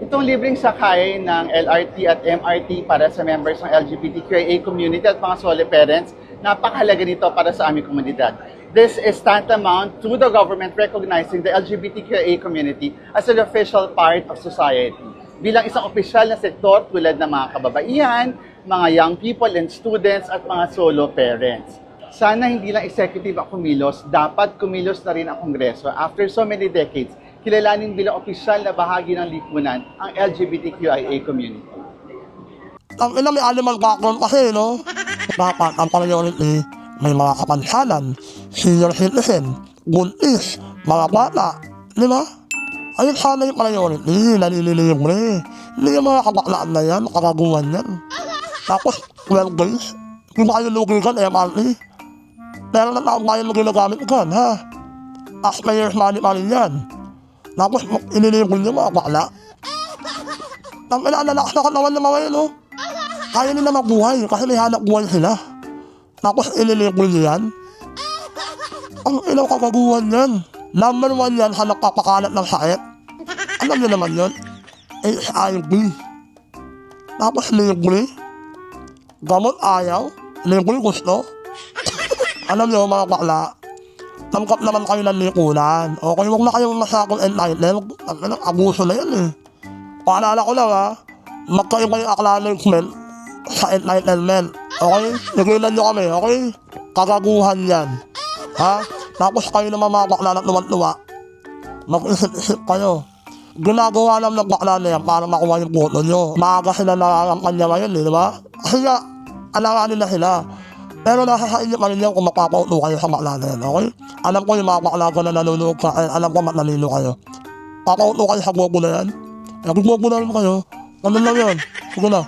Itong libreng sakay ng LRT at MRT para sa members ng LGBTQIA community at mga solo parents, napakahalaga nito para sa aming komunidad. This is tantamount to the government recognizing the LGBTQIA community as an official part of society. Bilang isang opisyal na sektor tulad ng mga kababaihan, mga young people and students at mga solo parents. Sana hindi lang executive ang kumilos, dapat kumilos na rin ang Kongreso. After so many decades, kilalanin bilang opisyal na bahagi ng lipunan ang LGBTQIA community. Ang ina may animal background kasi, no? Dapat ang priority may mga kapansanan, senior citizen, buntis, mga bata, di ba? Ayun sana yung priority, nalililibre. Hindi yung mga kabaklaan na yan, kagaguhan yan. Tapos, 12 days, kung kayo lugi ka, MRT. Pero na taong kayo ginagamit ka, ha? Taxpayers money pa rin yan. Tapos, inilibre niyo mga bakla. Ang inaalalakas na katawan ng mga yun, no? Kaya nila mabuhay kasi may hanap buhay sila. Tapos ililibre niyo yan. Ang ilang kagaguhan yan. Number 1 yan sa nagpapakalat ng sakit. Alam niyo naman yun? HIV. Tapos libre. Gamot ayaw. Libre gusto. Alam niyo mga bakla, tangkap naman kayo ng likunan. Okay, huwag na kayong masakong entitled. Ang abuso na yan eh. Paalala ko lang ha, magkayo kayo acknowledgement sa entitlement. Okay? Nagilan nyo kami, okay? Kagaguhan yan. Ha? Tapos kayo naman mga bakla na luwan-luwa. Mag-isip-isip kayo. Ginagawa lang ng bakla na yan para makuha yung boto nyo. Maaga sila na ang kanya ngayon, di ba? Kasi nga, alanganin na sila. Pero nasa sa inyo pa rin yan kung mapapauto kayo sa bakla na yan, okay? Alam ko yung mga bakla ko na nanonood sa akin, alam ko matalino kayo. Papauto kayo sa bobo na yan. Kung bobo na rin kayo, ganun lang yan. Sige na.